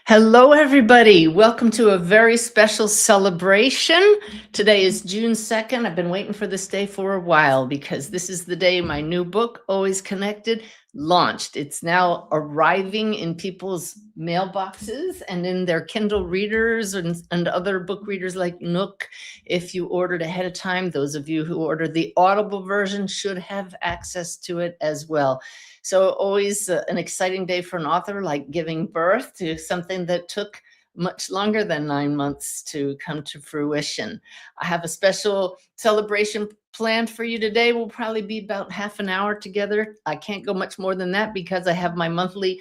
Hello, everybody. Welcome to a very special celebration. Today is June 2nd. I've been waiting for this day for a while because this is the day my new book, Always Connected, launched. It's now arriving in people's mailboxes and in their Kindle readers and other book readers like Nook. If you ordered ahead of time, those of you who ordered the Audible version should have access to it as well. So always an exciting day for an author, like giving birth to something that took much longer than 9 months to come to fruition. I have a special celebration planned for you today. We'll probably be about half an hour together. I can't go much more than that because I have my monthly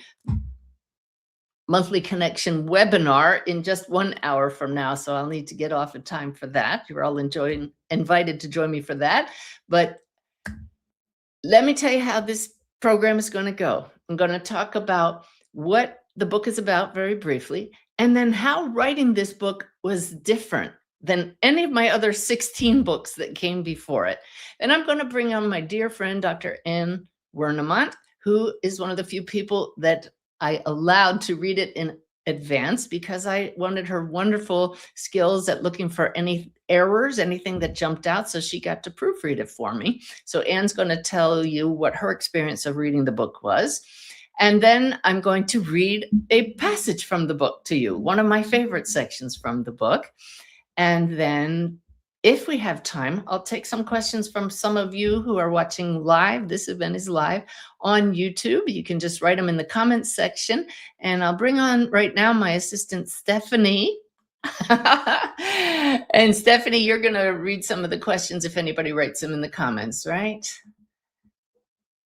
connection webinar in just 1 hour from now. So I'll need to get off in time for that. You're all invited to join me for that. But let me tell you how this program is going to go. I'm going to talk about what the book is about very briefly, and then how writing this book was different than any of my other 16 books that came before it. And I'm going to bring on my dear friend, Dr. Anne Wernemont, who is one of the few people that I allowed to read it in advance because I wanted her wonderful skills at looking for any errors, anything that jumped out. So she got to proofread it for me. So Anne's going to tell you what her experience of reading the book was. And then I'm going to read a passage from the book to you, one of my favorite sections from the book. And then if we have time, I'll take some questions from some of you who are watching live. This event is live on YouTube. You can just write them in the comments section. And I'll bring on right now my assistant, Stephanie. And Stephanie, you're going to read some of the questions if anybody writes them in the comments, right?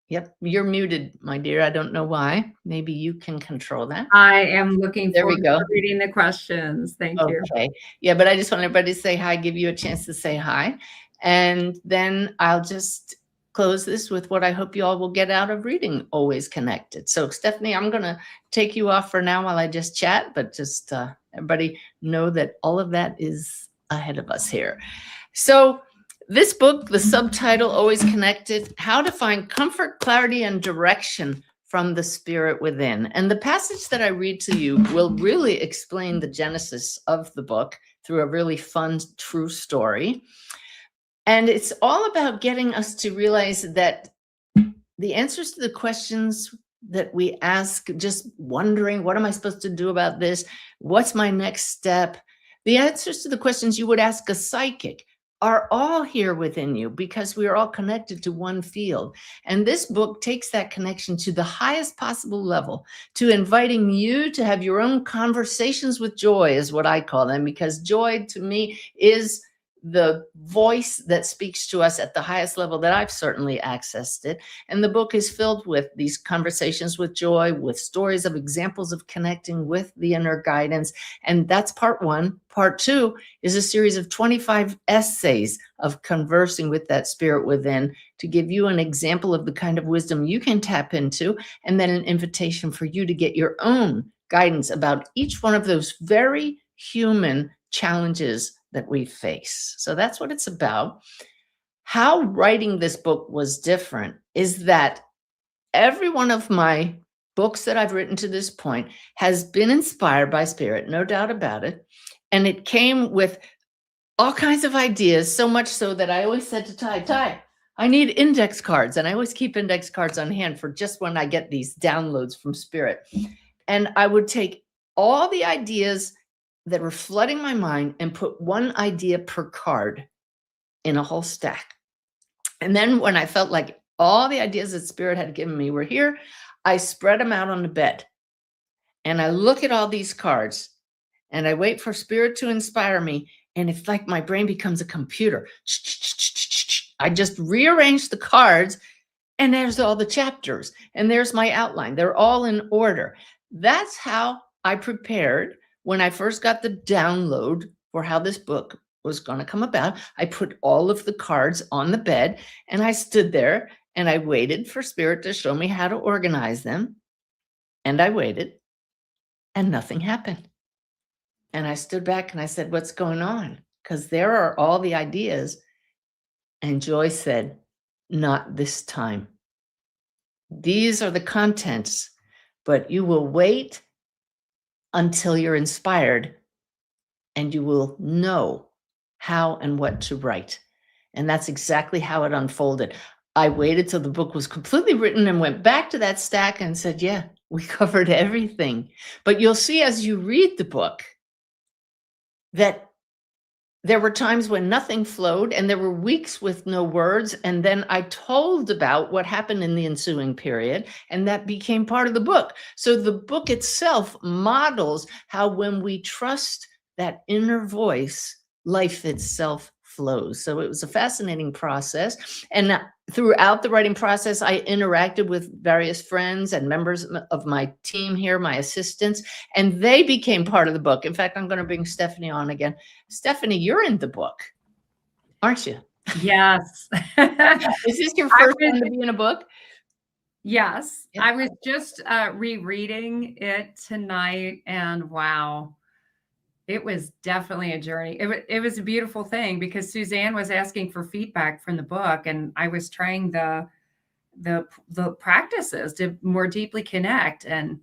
Yep, you're muted, my dear. I don't know why. Maybe you can control that. I am looking There we forward go. to reading the questions. Thank you. Okay. Yeah, but I just want everybody to say hi, give you a chance to say hi. And then I'll just close this with what I hope you all will get out of reading Always Connected. So Stephanie, I'm going to take you off for now while I just chat, but just everybody know that all of that is ahead of us here. So this book, the subtitle, Always Connected, How to Find Comfort, Clarity, and Direction from the Spirit Within. And the passage that I read to you will really explain the genesis of the book through a really fun, true story. And it's all about getting us to realize that the answers to the questions that we ask, just wondering, what am I supposed to do about this? What's my next step? The answers to the questions you would ask a psychic are all here within you because we are all connected to one field. And this book takes that connection to the highest possible level, to inviting you to have your own conversations with joy, is what I call them, because joy to me is the voice that speaks to us at the highest level that I've certainly accessed it. And the book is filled with these conversations with joy, with stories of examples of connecting with the inner guidance. And that's part one. Part two is a series of 25 essays of conversing with that spirit within to give you an example of the kind of wisdom you can tap into, and then an invitation for you to get your own guidance about each one of those very human challenges that we face. So that's what it's about. How writing this book was different is that every one of my books that I've written to this point has been inspired by spirit, no doubt about it. And it came with all kinds of ideas, so much so that I always said to Ty, I need index cards. And I always keep index cards on hand for just when I get these downloads from spirit. And I would take all the ideas that were flooding my mind and put one idea per card in a whole stack. And then when I felt like all the ideas that spirit had given me were here, I spread them out on the bed. And I look at all these cards and I wait for spirit to inspire me. And it's like my brain becomes a computer. I just rearrange the cards and there's all the chapters and there's my outline. They're all in order. That's how I prepared when I first got the download for how this book was going to come about. I put all of the cards on the bed and I stood there and I waited for spirit to show me how to organize them. And I waited and nothing happened. And I stood back and I said, what's going on? Because there are all the ideas. And Joy said, not this time. These are the contents, but you will wait until you're inspired, and you will know how and what to write. And that's exactly how it unfolded. I waited till the book was completely written and went back to that stack and said, yeah, we covered everything. But you'll see as you read the book that there were times when nothing flowed and there were weeks with no words. And then I told about what happened in the ensuing period, and that became part of the book. So the book itself models how when we trust that inner voice, life itself flows. So it was a fascinating process. And throughout the writing process, I interacted with various friends and members of my team here, my assistants, and they became part of the book. In fact, I'm going to bring Stephanie on again. Stephanie, you're in the book, aren't you? Yes. Is this your first one to be in a book? Yes. Yeah. I was just rereading it tonight, and wow, it was definitely a journey. It was a beautiful thing because Suzanne was asking for feedback from the book, and I was trying the practices to more deeply connect, and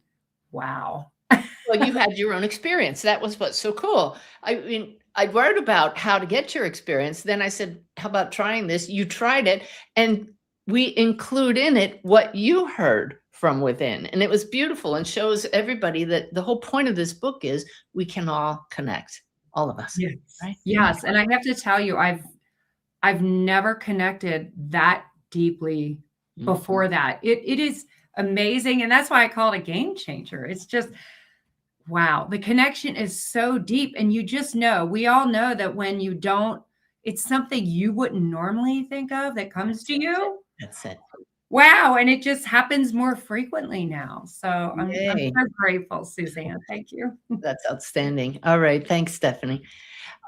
wow. Well, you had your own experience. That was what's so cool. I mean, I wrote about how to get your experience. Then I said, how about trying this? You tried it, and we include in it what you heard from within. And it was beautiful and shows everybody that the whole point of this book is we can all connect, all of us. Yes. Right? Yes. And I have to tell you, I've never connected that deeply before that. It is amazing. And that's why I call it a game changer. It's just, wow, the connection is so deep. And you just know, we all know that when you don't, it's something you wouldn't normally think of that comes to you. That's it. Wow. And it just happens more frequently now. So I'm Yay. so grateful, Suzanne. Thank you. That's outstanding. All right. Thanks, Stephanie.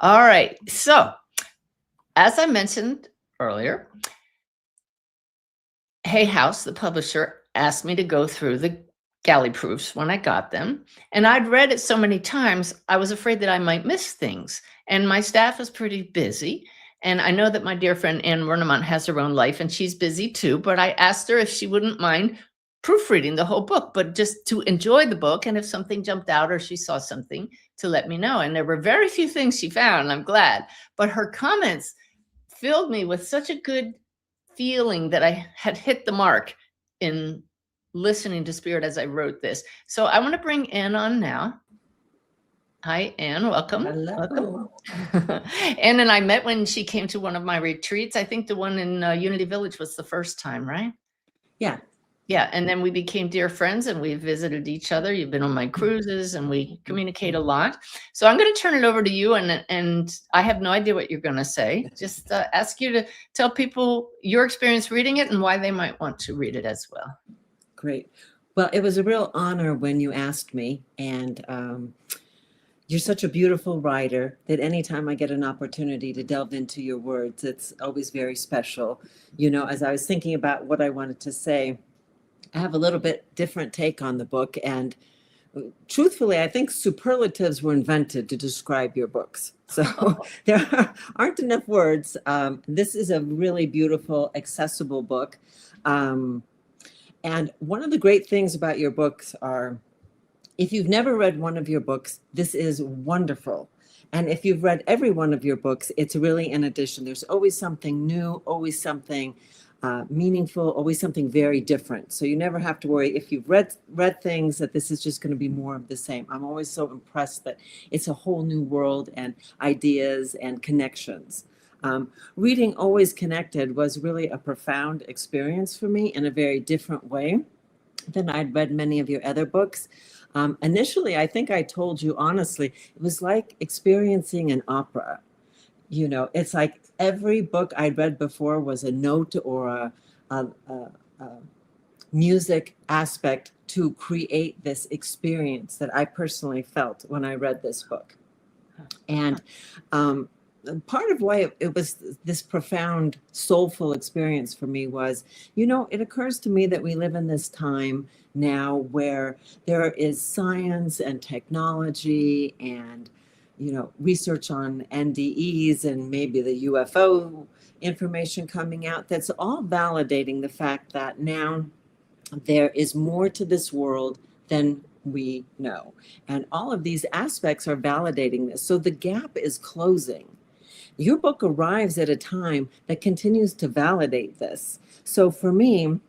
All right. So, as I mentioned earlier, Hay House, the publisher, asked me to go through the galley proofs when I got them. And I'd read it so many times, I was afraid that I might miss things. And my staff is pretty busy. And I know that my dear friend Anne Wernemont has her own life and she's busy too. But I asked her if she wouldn't mind proofreading the whole book, but just to enjoy the book. And if something jumped out or she saw something, to let me know. And there were very few things she found, I'm glad. But her comments filled me with such a good feeling that I had hit the mark in listening to Spirit as I wrote this. So I want to bring Anne on now. Hi, Anne. Welcome. Hello. Welcome. Anne and I met when she came to one of my retreats. I think the one in Unity Village was the first time, right? Yeah. Yeah. And then we became dear friends and we visited each other. You've been on my cruises and we communicate a lot. So I'm going to turn it over to you. And I have no idea what you're going to say. Just ask you to tell people your experience reading it and why they might want to read it as well. Great. Well, it was a real honor when you asked me. And you're such a beautiful writer that anytime I get an opportunity to delve into your words, it's always very special. You know, as I was thinking about what I wanted to say, I have a little bit different take on the book. And truthfully, I think superlatives were invented to describe your books. So there aren't enough words. This is a really beautiful, accessible book. And one of the great things about your books are, if you've never read one of your books, this is wonderful. And if you've read every one of your books, it's really an addition. There's always something new, always something meaningful, always something very different. So you never have to worry if you've read things that this is just going to be more of the same. I'm always so impressed that it's a whole new world and ideas and connections. Reading Always Connected was really a profound experience for me in a very different way than I'd read many of your other books. Initially, I think I told you honestly, it was like experiencing an opera. You know, it's like every book I'd read before was a note or a music aspect to create this experience that I personally felt when I read this book. And part of why it was this profound, soulful experience for me was, you know, it occurs to me that we live in this time now where there is science and technology and, you know, research on NDEs and maybe the UFO information coming out that's all validating the fact that now there is more to this world than we know. And all of these aspects are validating this. So the gap is closing. Your book arrives at a time that continues to validate this. So for me,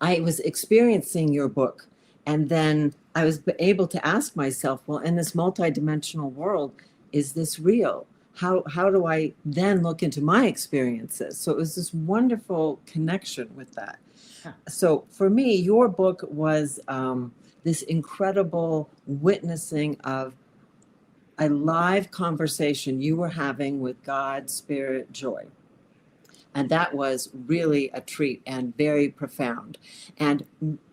I was experiencing your book, and then I was able to ask myself, well, in this multidimensional world, is this real? How do I then look into my experiences? So it was this wonderful connection with that. So for me, your book was this incredible witnessing of a live conversation you were having with God, Spirit, Joy. And that was really a treat and very profound. And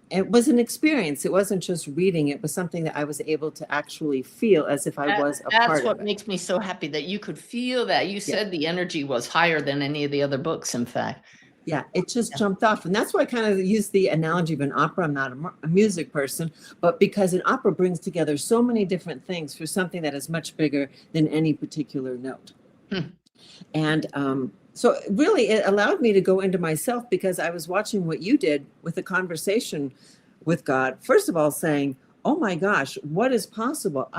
it was an experience. It wasn't just reading. It was something that I was able to actually feel as if I was a part That's of what it. makes me so happy, that you could feel that. You said the energy was higher than any of the other books, in fact. Yeah, it just jumped off. And that's why I kind of use the analogy of an opera. I'm not a music person, but because an opera brings together so many different things for something that is much bigger than any particular note. And so really it allowed me to go into myself, because I was watching what you did with the conversation with God. First of all, saying, oh my gosh, what is possible?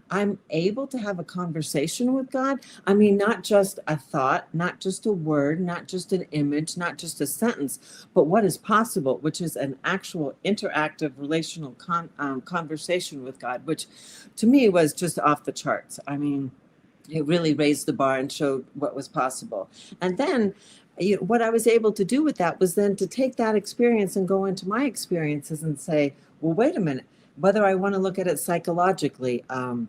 I'm able to have a conversation with God. I mean, not just a thought, not just a word, not just an image, not just a sentence, but what is possible, which is an actual interactive relational conversation with God, which to me was just off the charts. I mean, it really raised the bar and showed what was possible. And then what I was able to do with that was then to take that experience and go into my experiences and say, well, wait a minute, whether I want to look at it psychologically, am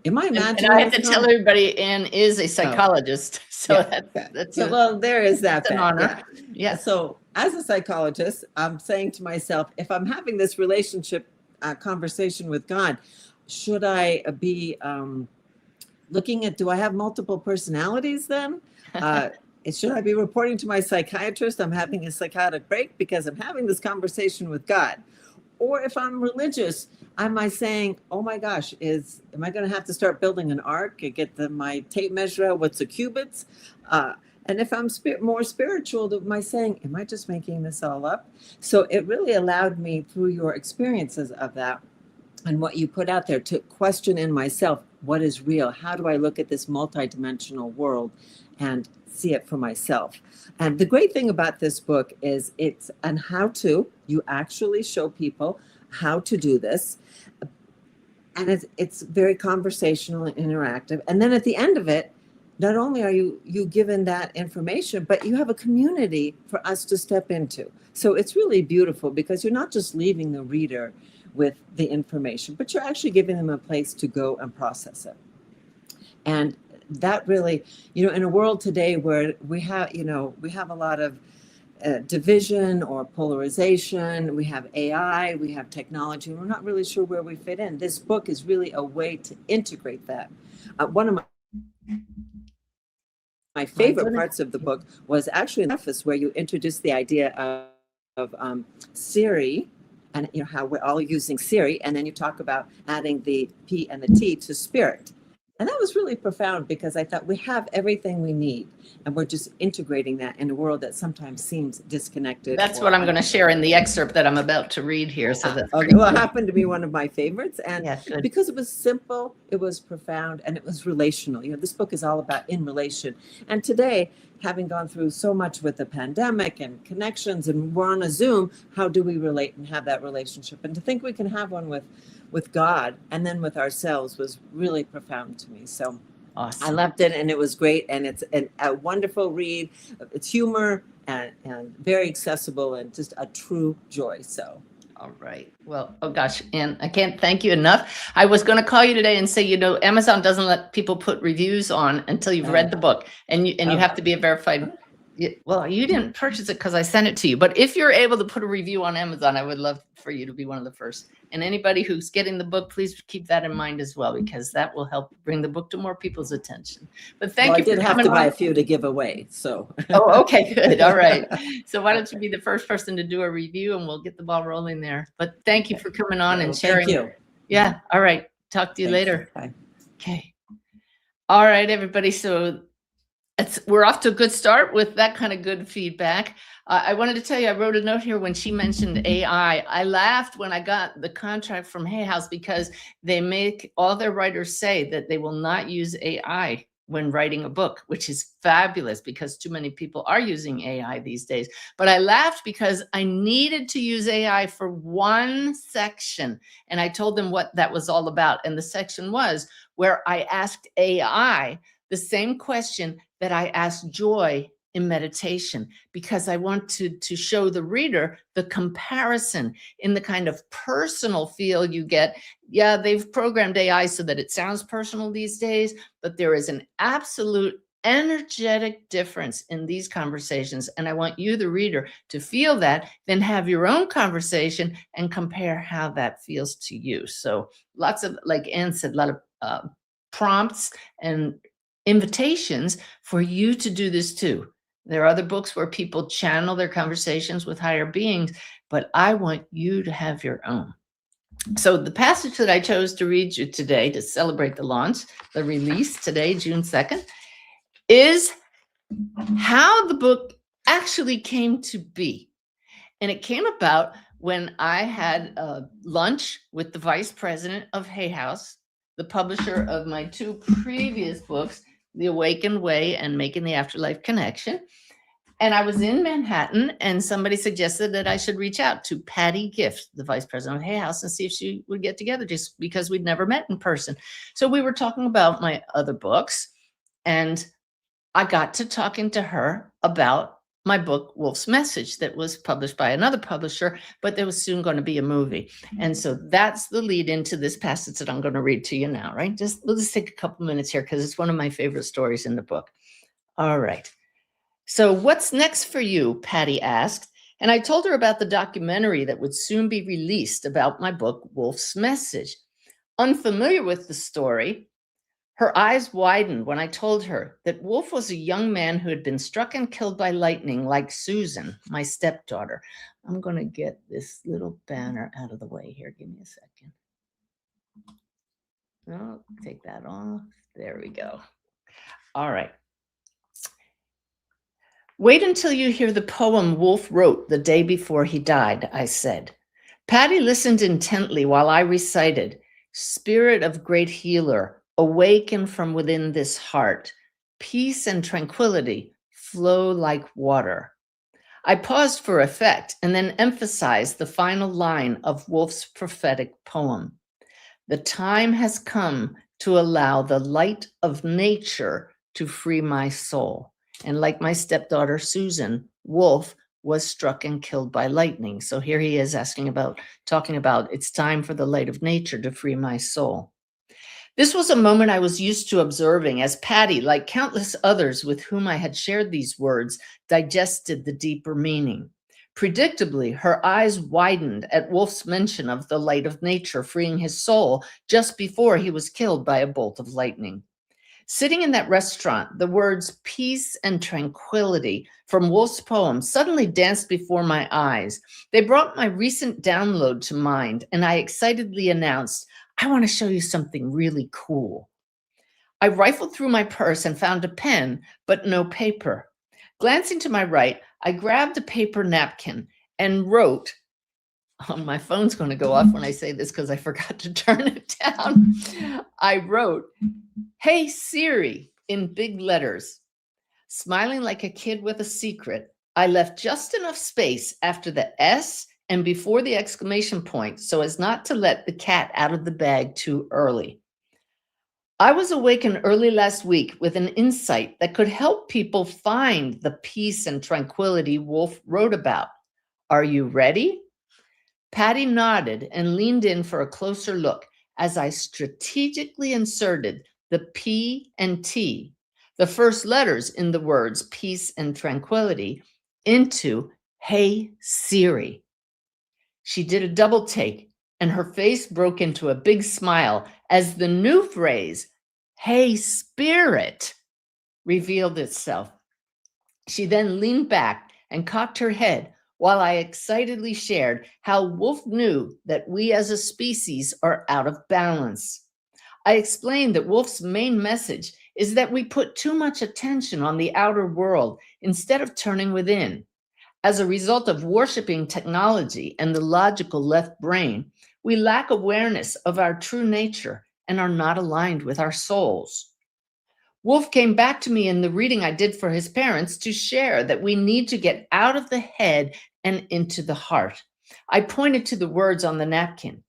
I imagining? And I have to tell everybody, Anne is a psychologist. So that's well, there is that. That's an honor. Yeah. So as a psychologist, I'm saying to myself, if I'm having this relationship conversation with God, should I be looking at, do I have multiple personalities then? Should I be reporting to my psychiatrist I'm having a psychotic break because I'm having this conversation with God? Or if I'm religious, am I saying, oh my gosh, am I going to have to start building an ark and get my tape measure out? What's the cubits? And if I'm more spiritual, am I saying, am I just making this all up? So it really allowed me, through your experiences of that and what you put out there, to question in myself, what is real? How do I look at this multidimensional world and see it for myself? And the great thing about this book is it's an how-to. You actually show people how to do this. And it's very conversational and interactive. And then at the end of it, not only are you given that information, but you have a community for us to step into. So it's really beautiful, because you're not just leaving the reader with the information, but you're actually giving them a place to go and process it. And that really, in a world today where we have a lot of division or polarization, we have AI, we have technology, and we're not really sure where we fit in. This book is really a way to integrate that. One of my favorite parts of the book was actually in the preface, where you introduced the idea of Siri, and how we're all using Siri, and then you talk about adding the P and the T to spirit. And that was really profound, because I thought we have everything we need, and we're just integrating that in a world that sometimes seems disconnected. That's what I'm going to share in the excerpt that I'm about to read here. So that's okay. Well, it happened to be one of my favorites, and because it was simple, it was profound, and it was relational. This book is all about in relation. And today, having gone through so much with the pandemic and connections, and we're on a Zoom, how do we relate and have that relationship? And to think we can have one with God and then with ourselves was really profound to me. So awesome. I loved it, and it was great, and it's a wonderful read. It's humor and very accessible, and just a true joy. So all right. Well, oh gosh, Anne, I can't thank you enough. I was going to call you today and say, Amazon doesn't let people put reviews on until you've read the book, and you have to be a verified. Well, you didn't purchase it because I sent it to you, but if you're able to put a review on Amazon, I would love for you to be one of the first. And anybody who's getting the book, please keep that in mind as well, because that will help bring the book to more people's attention. But thank you. I did have to buy a few to give away. So. Oh, okay, good. All right. So why don't you be the first person to do a review, and we'll get the ball rolling there. But thank you for coming on and sharing. Thank you. Yeah. All right. Talk to you later. Bye. Okay. All right, everybody. So we're off to a good start with that kind of good feedback. I wanted to tell you, I wrote a note here when she mentioned AI. I laughed when I got the contract from Hay House because they make all their writers say that they will not use AI when writing a book, which is fabulous because too many people are using AI these days. But I laughed because I needed to use AI for one section. And I told them what that was all about. And the section was where I asked AI the same question that I asked Joy in meditation, because I want to show the reader the comparison in the kind of personal feel you get. Yeah, they've programmed AI so that it sounds personal these days, but there is an absolute energetic difference in these conversations. And I want you, the reader, to feel that, then have your own conversation and compare how that feels to you. So lots of, like Anne said, a lot of prompts and invitations for you to do this too. There are other books where people channel their conversations with higher beings, but I want you to have your own. So the passage that I chose to read you today to celebrate the launch, the release today, June 2nd, is how the book actually came to be. And it came about when I had lunch with the vice president of Hay House, the publisher of my two previous books, The Awakened Way and Making the Afterlife Connection. And I was in Manhattan, and somebody suggested that I should reach out to Patty Gift, the vice president of Hay House, and see if she would get together, just because we'd never met in person. So we were talking about my other books, and I got to talking to her about my book, Wolf's Message, that was published by another publisher, but there was soon going to be a movie. And so that's the lead into this passage that I'm going to read to you now, right? We'll just take a couple minutes here because it's one of my favorite stories in the book. All right. So what's next for you? Patty asked. And I told her about the documentary that would soon be released about my book, Wolf's Message. Unfamiliar with the story, her eyes widened when I told her that Wolf was a young man who had been struck and killed by lightning like Susan, my stepdaughter. I'm going to get this little banner out of the way here. Give me a second. Oh, take that off. There we go. All right. Wait until you hear the poem Wolf wrote the day before he died, I said. Patty listened intently while I recited, Spirit of great healer, awaken from within this heart. Peace and tranquility flow like water. I paused for effect and then emphasized the final line of Wolf's prophetic poem. The time has come to allow the light of nature to free my soul. And like my stepdaughter, Susan, Wolf was struck and killed by lightning. So here he is talking about it's time for the light of nature to free my soul. This was a moment I was used to observing as Patty, like countless others with whom I had shared these words, digested the deeper meaning. Predictably, her eyes widened at Wolf's mention of the light of nature freeing his soul just before he was killed by a bolt of lightning. Sitting in that restaurant, the words peace and tranquility from Wolf's poem suddenly danced before my eyes. They brought my recent download to mind, and I excitedly announced, I want to show you something really cool. I rifled through my purse and found a pen, but no paper. Glancing to my right, I grabbed a paper napkin and wrote, my phone's going to go off when I say this because I forgot to turn it down. I wrote, Hey Siri, in big letters. Smiling like a kid with a secret, I left just enough space after the S and before the exclamation point so as not to let the cat out of the bag too early. I was awakened early last week with an insight that could help people find the peace and tranquility Wolf wrote about. Are you ready? Patty nodded and leaned in for a closer look as I strategically inserted the P and T, the first letters in the words peace and tranquility, into Hey Siri. She did a double take and her face broke into a big smile as the new phrase, Hey Spirit, revealed itself. She then leaned back and cocked her head while I excitedly shared how Wolf knew that we as a species are out of balance. I explained that Wolf's main message is that we put too much attention on the outer world instead of turning within. As a result of worshiping technology and the logical left brain, we lack awareness of our true nature and are not aligned with our souls. Wolf came back to me in the reading I did for his parents to share that we need to get out of the head and into the heart. I pointed to the words on the napkin.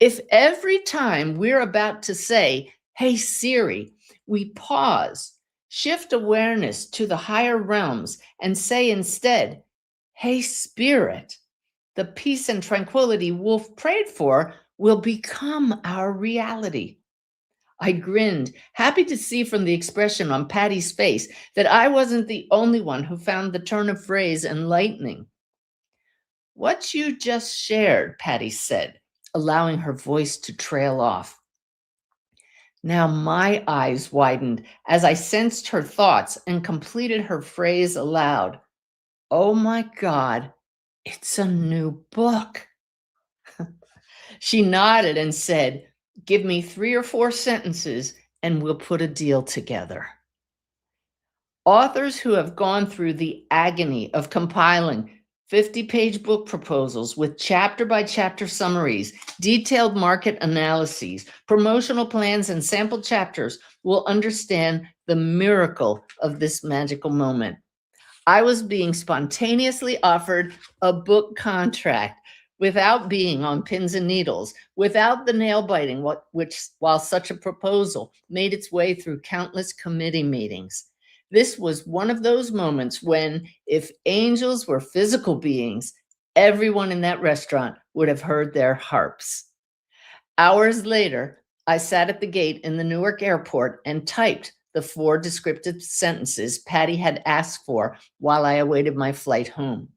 If every time we're about to say, "Hey Siri," we pause, shift awareness to the higher realms, and say instead, "Hey Spirit," the peace and tranquility Wolf prayed for will become our reality. I grinned, happy to see from the expression on Patty's face that I wasn't the only one who found the turn of phrase enlightening. "What you just shared," Patty said, allowing her voice to trail off. Now my eyes widened as I sensed her thoughts and completed her phrase aloud. "Oh my God, it's a new book." She nodded and said, "Give me 3 or 4 sentences and we'll put a deal together." Authors who have gone through the agony of compiling 50-page book proposals with chapter-by-chapter summaries, detailed market analyses, promotional plans, and sample chapters will understand the miracle of this magical moment. I was being spontaneously offered a book contract without being on pins and needles, without the nail biting, while such a proposal made its way through countless committee meetings. This was one of those moments when, if angels were physical beings, everyone in that restaurant would have heard their harps. Hours later, I sat at the gate in the Newark airport and typed the 4 descriptive sentences Patty had asked for while I awaited my flight home.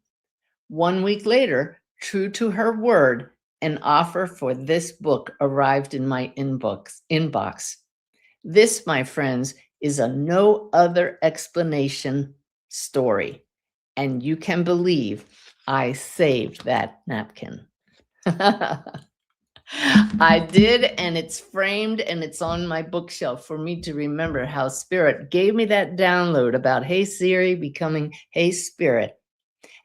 1 week later, true to her word, an offer for this book arrived in my inbox. This, my friends, is a no other explanation story. And you can believe I saved that napkin. I did, and it's framed and it's on my bookshelf for me to remember how Spirit gave me that download about Hey Siri becoming Hey Spirit.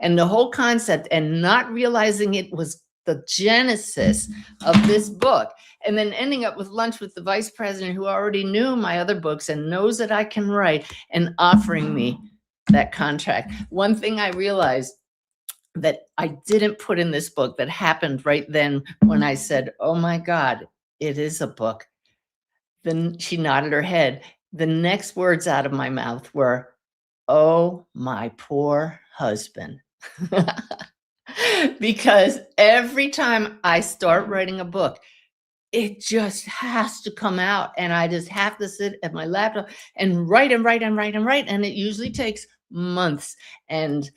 And the whole concept, and not realizing it was the genesis of this book. And then ending up with lunch with the vice president who already knew my other books and knows that I can write, and offering me that contract. One thing I realized that I didn't put in this book that happened right then when I said, "Oh my God, it is a book." Then she nodded her head. The next words out of my mouth were, "Oh, my poor husband." Because every time I start writing a book, it just has to come out, and I just have to sit at my laptop and write and write and write and write. And it usually takes months. And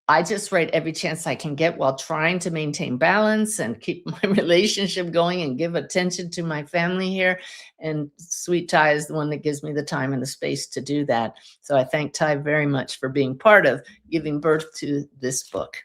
I just write every chance I can get while trying to maintain balance and keep my relationship going and give attention to my family here. And Sweet Ty is the one that gives me the time and the space to do that. So I thank Ty very much for being part of giving birth to this book.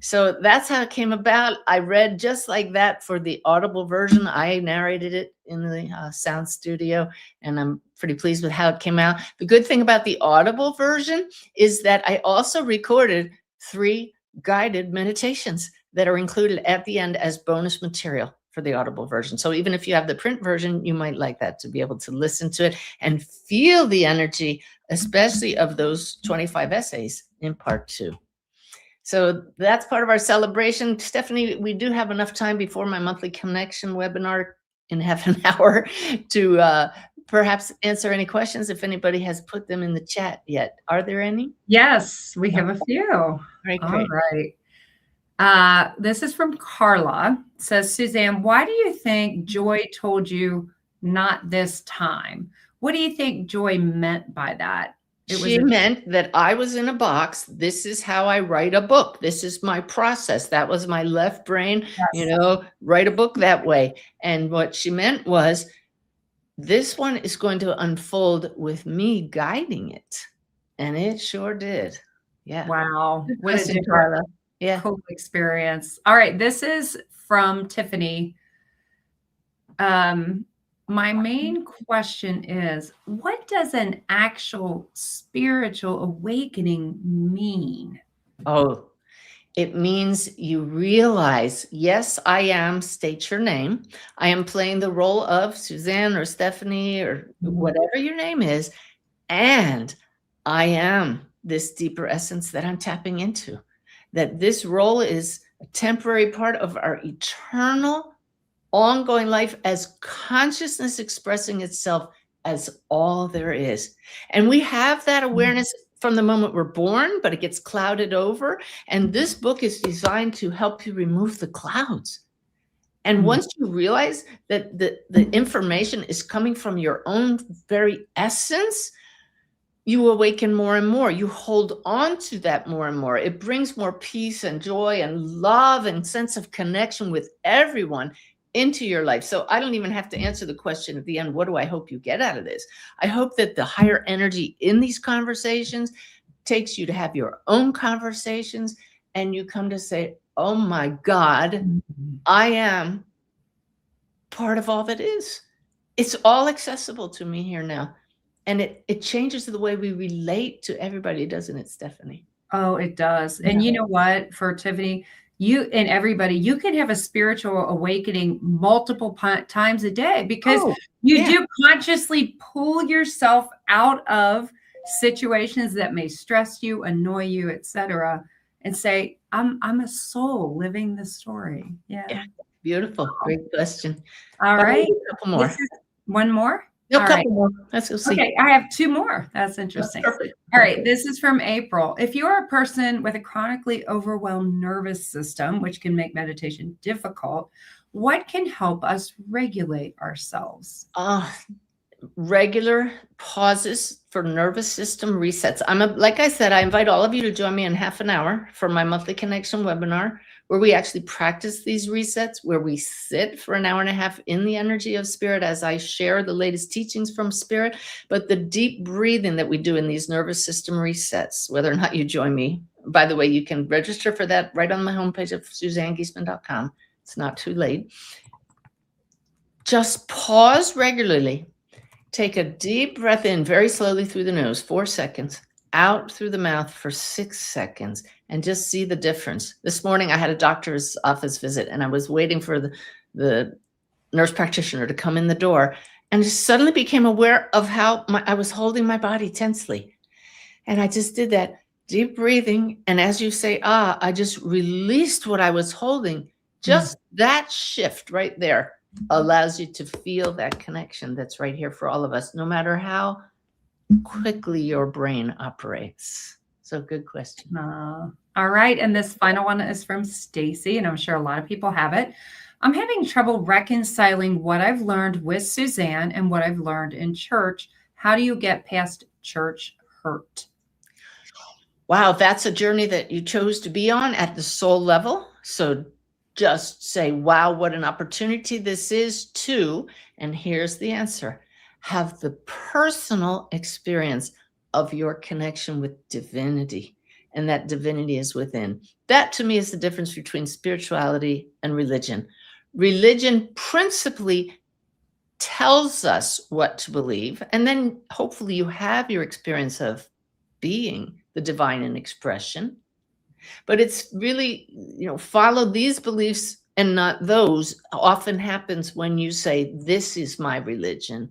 So that's how it came about. I read just like that for the Audible version. I narrated it in the sound studio, and I'm pretty pleased with how it came out. The good thing about the Audible version is that I also recorded 3 guided meditations that are included at the end as bonus material for the Audible version. So even if you have the print version, you might like that, to be able to listen to it and feel the energy, especially of those 25 essays in part 2. So that's part of our celebration. Stephanie, we do have enough time before my monthly connection webinar in half an hour to perhaps answer any questions if anybody has put them in the chat yet. Are there any? Yes, we have a few. Great, All great. right. This is from Carla. It says, Suzanne, why do you think Joy told you not this time? What do you think Joy meant by that? She meant that I was in a box. This is how I write a book. This is my process. That was my left brain, Yes. Write a book that way. And what she meant was, this one is going to unfold with me guiding it. And it sure did. Yeah. Wow. Good What a question, different, Carla. Yeah. cool experience. All right. This is from Tiffany. my main question is, what does an actual spiritual awakening mean? Oh, it means you realize, yes, I am, state your name. I am playing the role of Suzanne or Stephanie or whatever your name is. And I am this deeper essence that I'm tapping into. That this role is a temporary part of our eternal, ongoing life as consciousness expressing itself as all there is. And we have that awareness from the moment we're born, but it gets clouded over. And this book is designed to help you remove the clouds. And once you realize that the information is coming from your own very essence, you awaken more and more. You hold on to that more and more. It brings more peace and joy and love and sense of connection with everyone into your life. So I don't even have to answer the question at the end, what do I hope you get out of this? I hope that the higher energy in these conversations takes you to have your own conversations and you come to say, oh my God, I am part of all that is. It's all accessible to me here now. And it changes the way we relate to everybody, doesn't it, Stephanie? Oh, it does. And you know what, for Tiffany, you and everybody, you can have a spiritual awakening multiple times a day because you do consciously pull yourself out of situations that may stress you, annoy you, etc., and say, I'm a soul living the story. Yeah. Beautiful. Great question. All right. A couple more. One more? No, All couple right. more. Let's go see. Okay, I have two more. That's interesting. That's perfect. All right, this is from April. If you're a person with a chronically overwhelmed nervous system, which can make meditation difficult, what can help us regulate ourselves? Regular pauses for nervous system resets. Like I said, I invite all of you to join me in half an hour for my monthly connection webinar, where we actually practice these resets, where we sit for an hour and a half in the energy of spirit as I share the latest teachings from spirit. But the deep breathing that we do in these nervous system resets, whether or not you join me, by the way, you can register for that right on my homepage of SuzanneGiesman.com. It's not too late. Just pause regularly. Take a deep breath in very slowly through the nose, 4 seconds, out through the mouth for 6 seconds, and just see the difference. This morning, I had a doctor's office visit, and I was waiting for the nurse practitioner to come in the door, and just suddenly became aware of how I was holding my body tensely. And I just did that deep breathing, and as you say, I just released what I was holding. Just that shift right there allows you to feel that connection that's right here for all of us, no matter how quickly your brain operates. So good question. All right. And this final one is from Stacy, and I'm sure a lot of people have it. I'm having trouble reconciling what I've learned with Suzanne and what I've learned in church. How do you get past church hurt? Wow, that's a journey that you chose to be on at the soul level. So just say, wow, what an opportunity this is to, and here's the answer, have the personal experience of your connection with divinity. And that divinity is within. That to me is the difference between spirituality and religion. Religion principally tells us what to believe. And then hopefully you have your experience of being the divine in expression. But it's really, follow these beliefs and not those often happens when you say, this is my religion.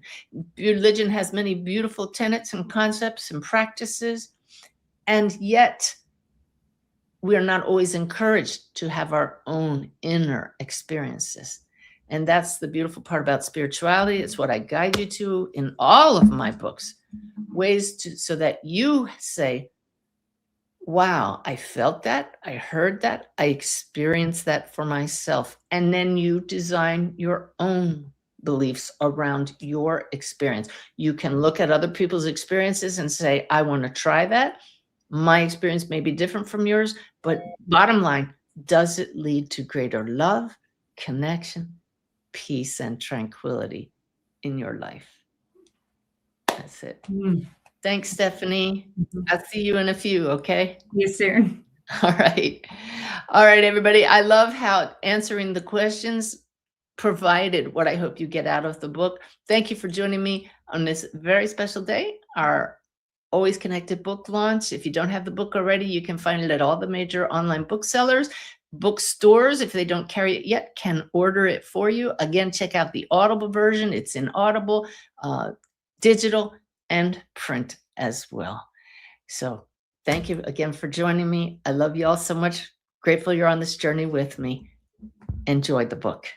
Religion has many beautiful tenets and concepts and practices, and yet we're not always encouraged to have our own inner experiences. And that's the beautiful part about spirituality. It's what I guide you to in all of my books, ways to, so that you say, wow, I felt that, I heard that, I experienced that for myself. And then you design your own beliefs around your experience. You can look at other people's experiences and say, I want to try that. My experience may be different from yours, but bottom line, does it lead to greater love, connection, peace, and tranquility in your life? That's it. Thanks, Stephanie. I'll see you in a few, okay? See you soon. All right. All right, everybody. I love how answering the questions provided what I hope you get out of the book. Thank you for joining me on this very special day, our Always Connected book launch. If you don't have the book already, you can find it at all the major online booksellers. Bookstores, if they don't carry it yet, can order it for you. Again, check out the Audible version. It's in Audible, digital, and print as well. So thank you again for joining me. I love you all so much. Grateful you're on this journey with me. Enjoy the book.